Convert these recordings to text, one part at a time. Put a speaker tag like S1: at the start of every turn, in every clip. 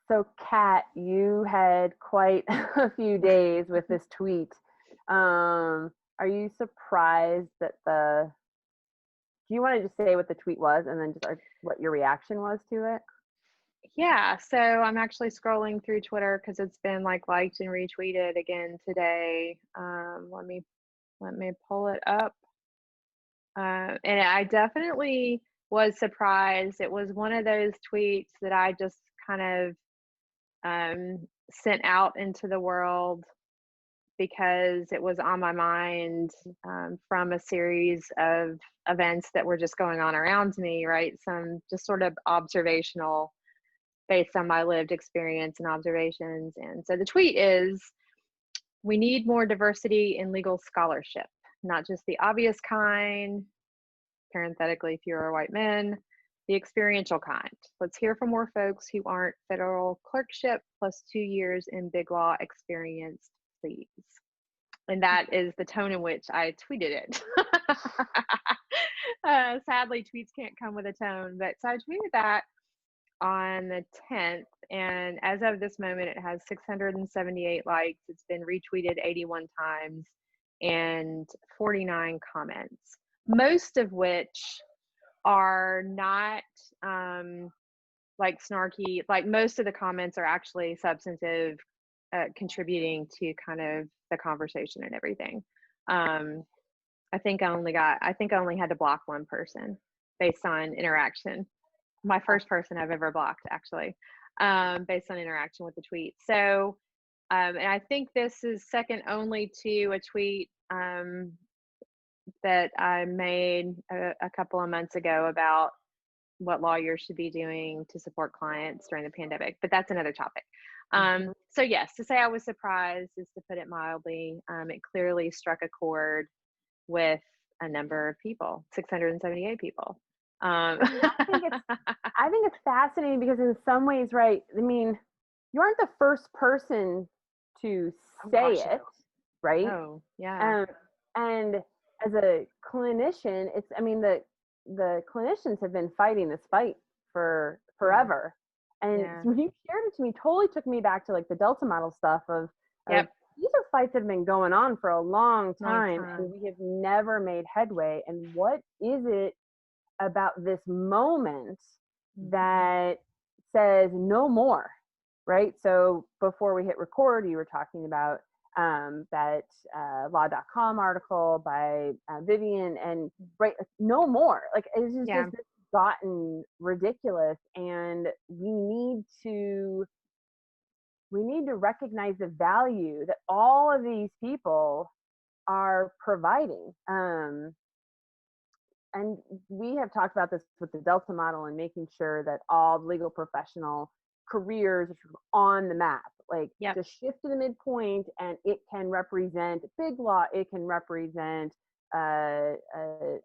S1: So, Kat, you had quite a few days with this tweet. Are you surprised that do you want to just say what the tweet was and then just what your reaction was to it?
S2: Yeah, so I'm actually scrolling through Twitter because it's been like liked and retweeted again today. Let me pull it up. And I definitely was surprised. It was one of those tweets that I just kind of sent out into the world because it was on my mind from a series of events that were just going on around me, right? Some just sort of observational based on my lived experience and observations. And so the tweet is, we need more diversity in legal scholarship, not just the obvious kind, parenthetically, fewer white men, the experiential kind. Let's hear from more folks who aren't federal clerkship plus 2 years in big law experience, please. And that is the tone in which I tweeted it. Sadly, tweets can't come with a tone, but so I tweeted that on the 10th, and as of this moment, it has 678 likes. It's been retweeted 81 times and 49 comments, most of which are not like snarky. Like most of the comments are actually substantive, contributing to kind of the conversation and everything. I think I only had to block one person based on interaction. My first person I've ever blocked, actually, based on interaction with the tweet. So, and I think this is second only to a tweet that I made a couple of months ago about what lawyers should be doing to support clients during the pandemic, but that's another topic. So yes, to say I was surprised is to put it mildly. It clearly struck a chord with a number of people, 678 people.
S1: I think it's fascinating because in some ways, right? I mean, you aren't the first person to say it, right?
S2: Oh, yeah.
S1: And as a clinician, I mean, the clinicians have been fighting this fight for forever. And
S2: Yeah.
S1: when you shared it to me, totally took me back to like the Delta model stuff of
S2: Yep.
S1: these are fights that have been going on for a long time and we have never made headway. And what is it about this moment that says no more, right? So before we hit record, you were talking about that law.com article by Vivian, and right, no more. Like it's just gotten ridiculous, and we need to recognize the value that all of these people are providing. And we have talked about this with the Delta model and making sure that all legal professional careers are on the map, like to shift to the midpoint, and it can represent big law, it can represent an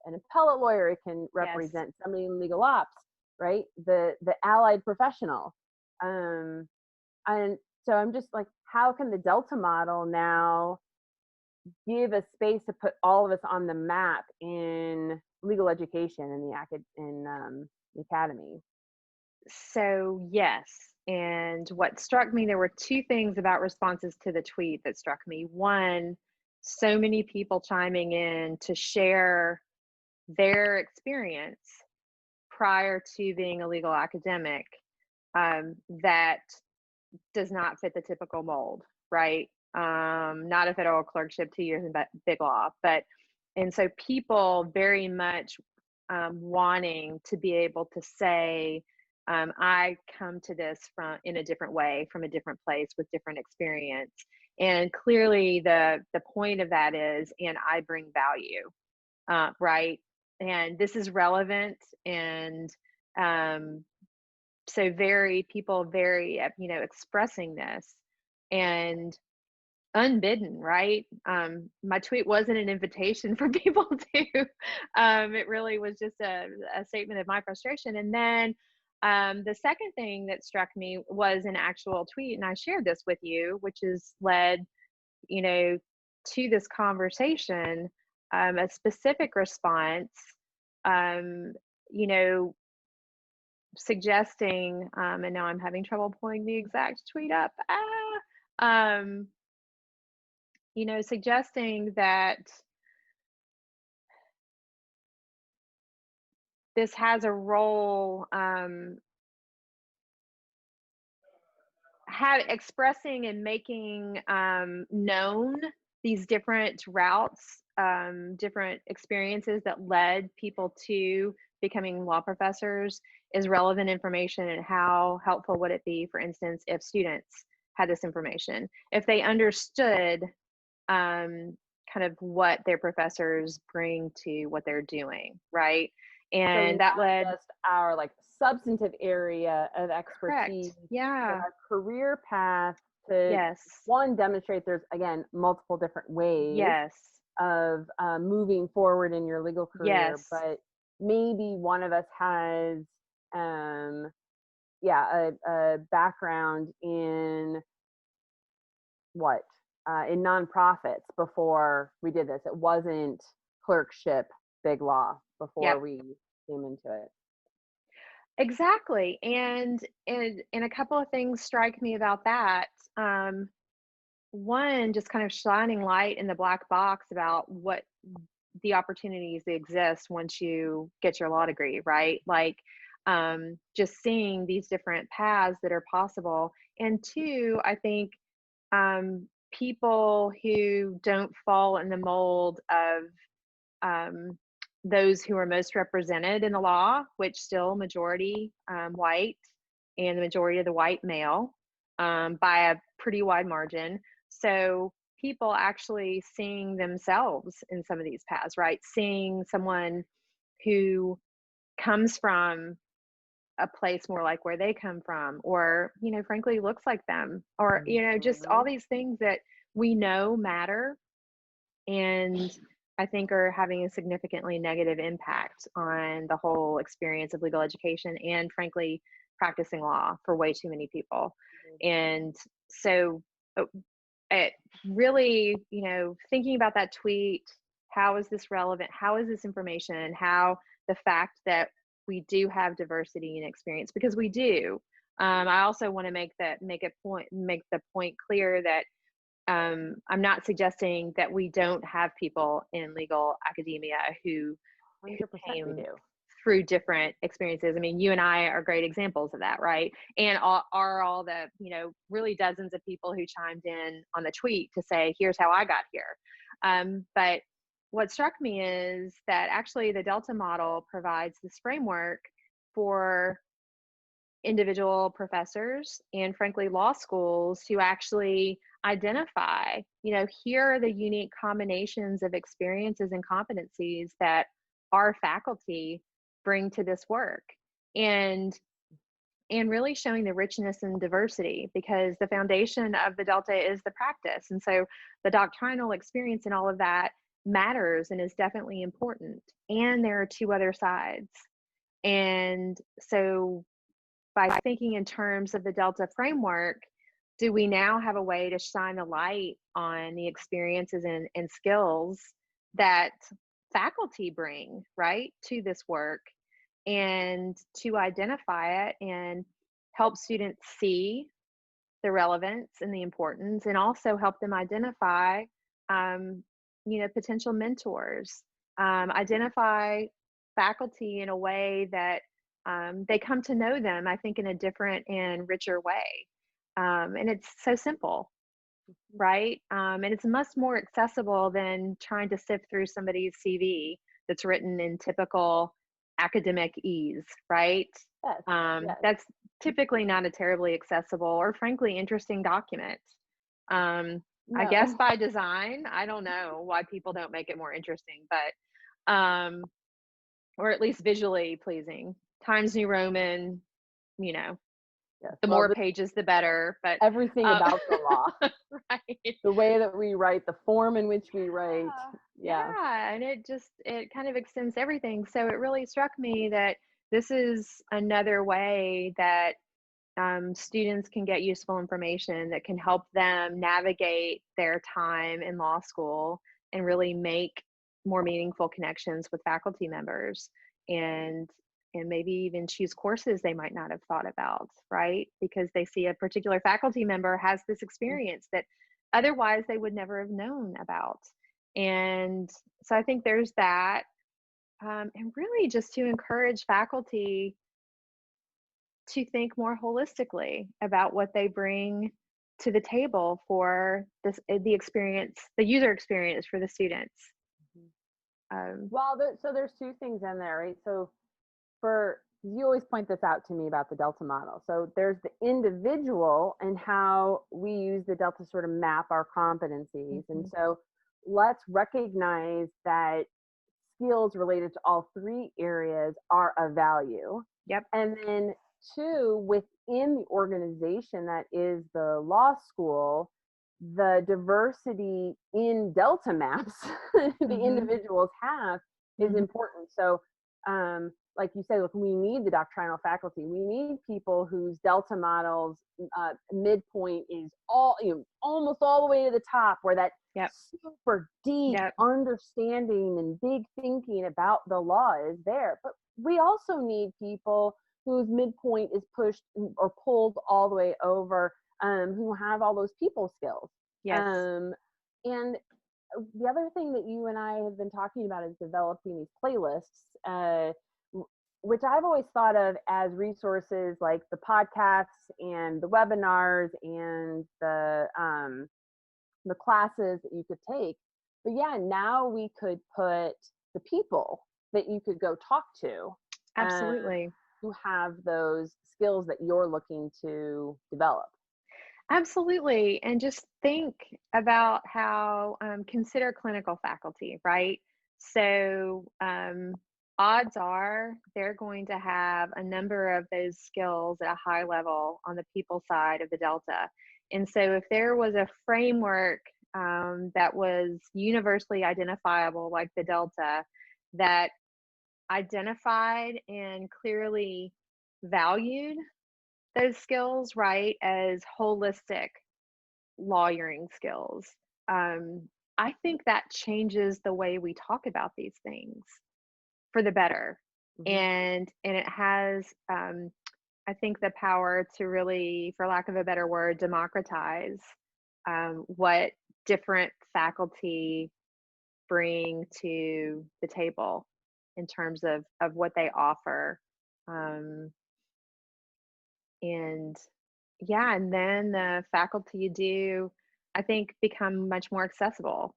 S1: appellate lawyer, it can represent somebody in legal ops, right? The allied professional. And so I'm just like, how can the Delta model now give a space to put all of us on the map in legal education in the academy?
S2: So yes, and what struck me, there were two things about responses to the tweet that struck me. One, so many people chiming in to share their experience prior to being a legal academic that does not fit the typical mold, right? Not a federal clerkship, 2 years in big law, and so people very much wanting to be able to say, I come to this in a different way, from a different place with different experience. And clearly the point of that is, and I bring value, right? And this is relevant. And so people very, expressing this and unbidden, right? My tweet wasn't an invitation for people to, it really was just a statement of my frustration. And then the second thing that struck me was an actual tweet, and I shared this with you, which has led, to this conversation, a specific response, um, you know, suggesting, and now I'm having trouble pulling the exact tweet up. Um, suggesting that this has a role, expressing and making known these different routes, different experiences that led people to becoming law professors is relevant information, and how helpful would it be, for instance, if students had this information, if they understood kind of what their professors bring to what they're doing, right?
S1: So
S2: And that
S1: not
S2: led,
S1: just our like substantive area of
S2: correct,
S1: expertise, but
S2: yeah,
S1: our career path to
S2: yes,
S1: one demonstrate there's again multiple different ways
S2: yes,
S1: of moving forward in your legal career,
S2: yes.
S1: but maybe one of us has yeah a background in what in nonprofits before we did this. It wasn't clerkship, big law before
S2: Yep.
S1: we came into it.
S2: Exactly. And a couple of things strike me about that. Um, One, just kind of shining light in the black box about what the opportunities that exist once you get your law degree, right? Like, just seeing these different paths that are possible. And two, I think people who don't fall in the mold of um, those who are most represented in the law, which still majority white, and the majority of the white male, by a pretty wide margin. So people actually seeing themselves in some of these paths, right? Seeing someone who comes from a place more like where they come from, or, frankly, looks like them, or, just all
S1: Mhm.
S2: these things that we know matter, and I think are having a significantly negative impact on the whole experience of legal education and, frankly, practicing law for way too many people. And so, uh, it really, thinking about that tweet, how is this relevant? How is this information? How the fact that we do have diversity in experience, because we do. I also want to make the point clear that I'm not suggesting that we don't have people in legal academia who
S1: 100% we
S2: came
S1: do.
S2: through different experiences. I mean, you and I are great examples of that, right? And all the, really dozens of people who chimed in on the tweet to say, here's how I got here. But what struck me is that actually the Delta model provides this framework for individual professors and, frankly, law schools to actually identify, here are the unique combinations of experiences and competencies that our faculty bring to this work. And really showing the richness and diversity, because the foundation of the Delta is the practice. And so the doctrinal experience and all of that matters and is definitely important. And there are two other sides. And so by thinking in terms of the Delta framework, do we now have a way to shine a light on the experiences and skills that faculty bring, right, to this work, and to identify it and help students see the relevance and the importance, and also help them identify, um, potential mentors, identify faculty in a way that they come to know them, I think, in a different and richer way. And it's so simple, right? And it's much more accessible than trying to sift through somebody's CV that's written in typical academic ease, right?
S1: Yes, yes.
S2: That's typically not a terribly accessible or, frankly, interesting document. I guess
S1: No.
S2: by design, I don't know why people don't make it more interesting, but or at least visually pleasing. Times New Roman, you know,
S1: Yes.
S2: the
S1: Well,
S2: more
S1: this
S2: pages, the better. But
S1: everything
S2: uh,
S1: about the law,
S2: right.
S1: the way that we write, the form in which we write.
S2: Yeah,
S1: Yeah.
S2: yeah, and it kind of extends everything. So it really struck me that this is another way that students can get useful information that can help them navigate their time in law school and really make more meaningful connections with faculty members. And and maybe even choose courses they might not have thought about, right? Because they see a particular faculty member has this experience that otherwise they would never have known about. And so I think there's that. And really just to encourage faculty to think more holistically about what they bring to the table for this, the experience, the user experience for the students.
S1: Well, so there's two things in there, right? So you always point this out to me about the Delta model. So there's the individual and how we use the Delta sort of map our competencies. And so let's recognize that skills related to all three areas are of value.
S2: Yep.
S1: And then two, within the organization that is the law school, the diversity in Delta maps the individuals have is important. So like you say, look, we need the doctrinal faculty. We need people whose Delta models midpoint is almost all the way to the top, where that super deep understanding and big thinking about the law is there. But we also need people whose midpoint is pushed or pulled all the way over, who have all those people skills.
S2: Yes.
S1: And the other thing that you and I have been talking about is developing these playlists, which I've always thought of as resources like the podcasts and the webinars and the classes that you could take. But yeah, now we could put the people that you could go talk to.
S2: Absolutely.
S1: Who have those skills that you're looking to develop.
S2: Absolutely. And just think about how, consider clinical faculty, right? So odds are they're going to have a number of those skills at a high level on the people side of the Delta. And so if there was a framework that was universally identifiable, like the Delta, that identified and clearly valued those skills, right, as holistic lawyering skills, I think that changes the way we talk about these things for the better. And it has, I think, the power to really, for lack of a better word, democratize what different faculty bring to the table in terms of what they offer. And yeah, and then the faculty do, I think, become much more accessible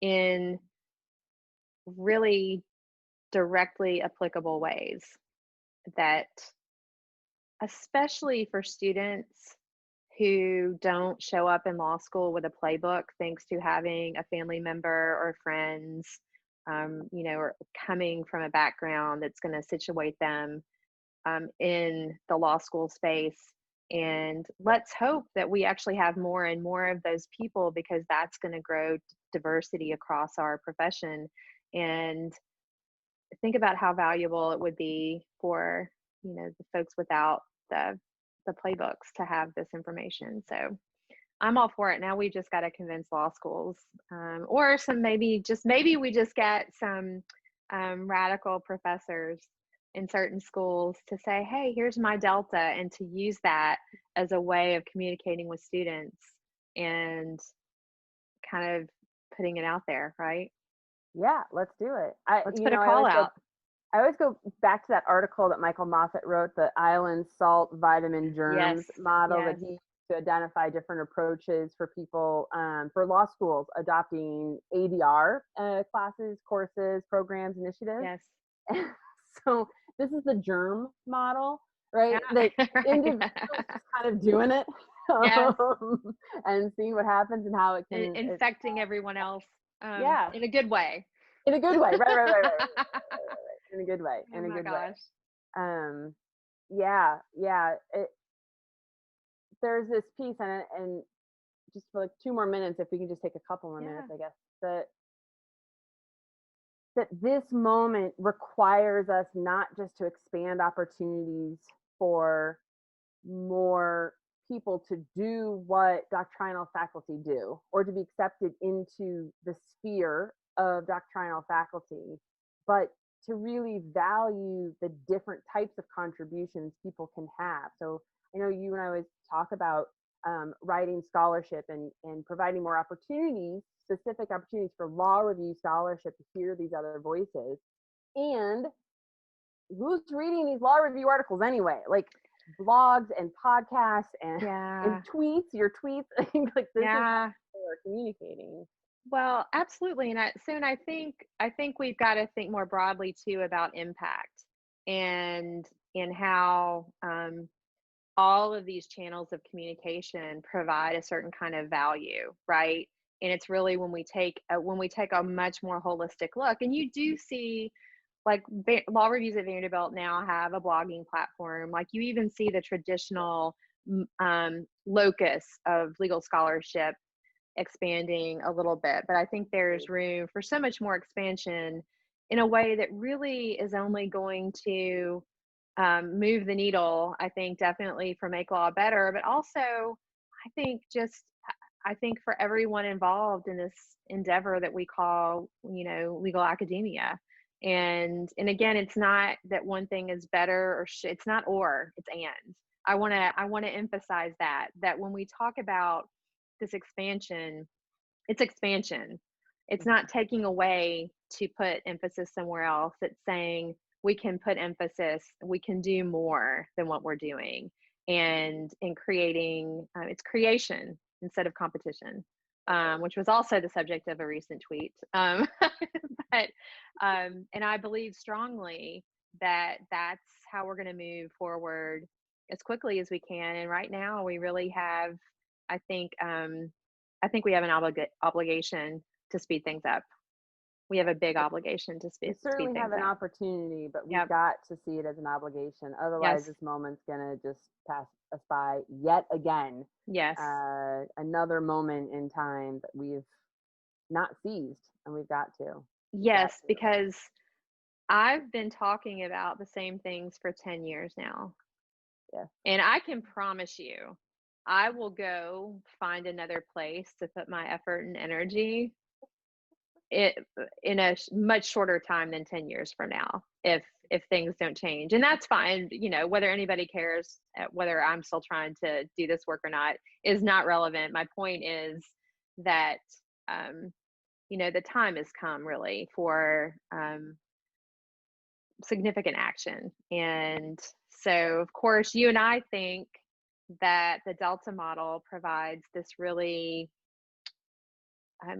S2: in really directly applicable ways, that especially for students who don't show up in law school with a playbook thanks to having a family member or friends, or coming from a background that's going to situate them in the law school space. And let's hope that we actually have more and more of those people, because that's going to grow diversity across our profession. And think about how valuable it would be for, the folks without the playbooks to have this information. So I'm all for it. Now we just got to convince law schools, or maybe we just get some radical professors in certain schools to say, hey, here's my Delta, and to use that as a way of communicating with students and kind of putting it out there, right?
S1: Yeah, let's do it.
S2: Let's put a call out.
S1: I always go back to that article that Michael Moffat wrote, the island salt vitamin germs model that he used to identify different approaches for people, for law schools adopting ADR classes, courses, programs, initiatives.
S2: Yes.
S1: So this is the germ model, right? That individuals kind of doing it, and seeing what happens and how it can
S2: infecting everyone else. In a good way.
S1: In a good way, right. In a good way. In a good way. There's this piece, and just for like 2 more minutes, if we can just take a couple more minutes, I guess, that this moment requires us not just to expand opportunities for more people to do what doctrinal faculty do, or to be accepted into the sphere of doctrinal faculty, but to really value the different types of contributions people can have. So I know you and I always talk about writing scholarship and providing more opportunities, specific opportunities for law review scholarship to hear these other voices. And who's reading these law review articles anyway? Like blogs and podcasts and tweets, your tweets. Like this is how people are communicating.
S2: Well, absolutely. And I think we've got to think more broadly too about impact and how all of these channels of communication provide a certain kind of value, right? And it's really when we take a much more holistic look, and you do see like law reviews at Vanderbilt now have a blogging platform. Like you even see the traditional locus of legal scholarship expanding a little bit, but I think there's room for so much more expansion in a way that really is only going to move the needle. I think definitely for Make Law Better, but also I think for everyone involved in this endeavor that we call, legal academia. And again, it's not that one thing is better or it's not or, it's and. I want to emphasize that when we talk about this expansion, it's expansion. It's not taking away to put emphasis somewhere else. It's saying we can put emphasis, we can do more than what we're doing, and in creating, it's creation instead of competition, which was also the subject of a recent tweet. And I believe strongly that that's how we're going to move forward as quickly as we can. And right now we really have, I think we have an obligation to speed things up. We have a big obligation to speed things up.
S1: We certainly have an opportunity, but we've got to see it as an obligation. Otherwise, this moment's going to just pass us by yet again.
S2: Yes.
S1: Another moment in time that we've not seized, and we've got to.
S2: Yes, because I've been talking about the same things for 10 years now.
S1: Yeah.
S2: And I can promise you, I will go find another place to put my effort and energy in a much shorter time than 10 years from now, if things don't change. And that's fine. Whether anybody cares whether I'm still trying to do this work or not is not relevant. My point is that, the time has come really for significant action. And so, of course, you and I think that the Delta model provides this really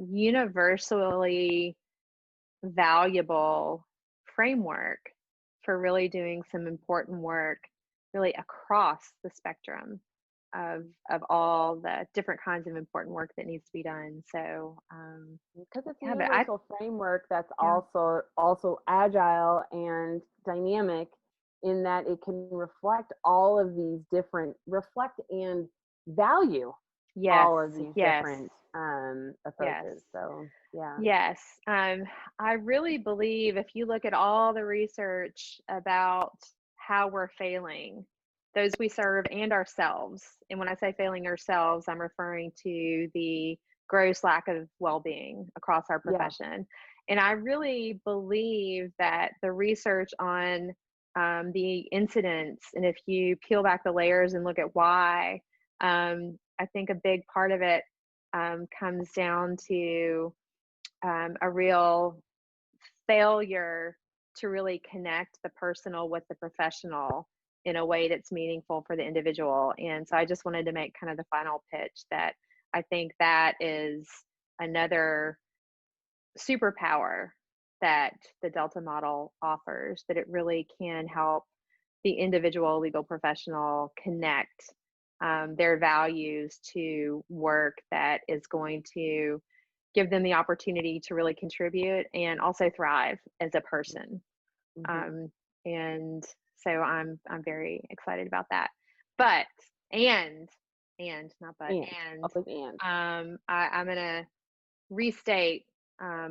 S2: universally valuable framework for really doing some important work really across the spectrum of all the different kinds of important work that needs to be done. So
S1: because it's a universal framework that's also agile and dynamic in that it can reflect all of these different and value all of these different approaches. So
S2: yes, I really believe if you look at all the research about how we're failing those we serve and ourselves, and when I say failing ourselves, I'm referring to the gross lack of well-being across our profession. And I really believe that the research on the incidents, and if you peel back the layers and look at why, I think a big part of it comes down to a real failure to really connect the personal with the professional in a way that's meaningful for the individual. And so I just wanted to make kind of the final pitch that I think that is another superpower that the Delta model offers, that it really can help the individual legal professional connect their values to work that is going to give them the opportunity to really contribute and also thrive as a person. Mm-hmm. And so I'm very excited about that. But I'm gonna restate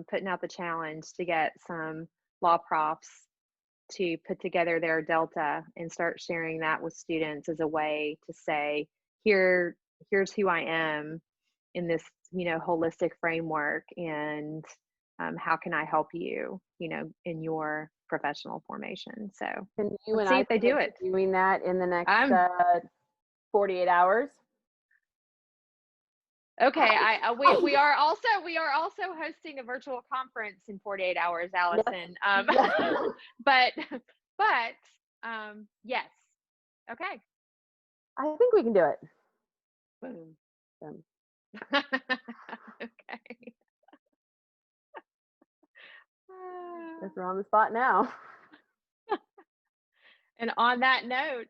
S2: putting out the challenge to get some law profs to put together their Delta and start sharing that with students as a way to say, here's who I am in this, holistic framework, and how can I help you, in your professional formation? So
S1: Can you
S2: let's
S1: and
S2: see
S1: I
S2: if they do
S1: commit
S2: it.
S1: to doing that in the next
S2: I'm
S1: 48 hours?
S2: okay. We are also hosting a virtual conference in 48 hours,
S1: Yes.
S2: Allison.
S1: Yes.
S2: But yes. Okay.
S1: I think we can do it.
S2: Boom.
S1: Um,
S2: Okay.
S1: Guess we're on the spot now.
S2: And on that note,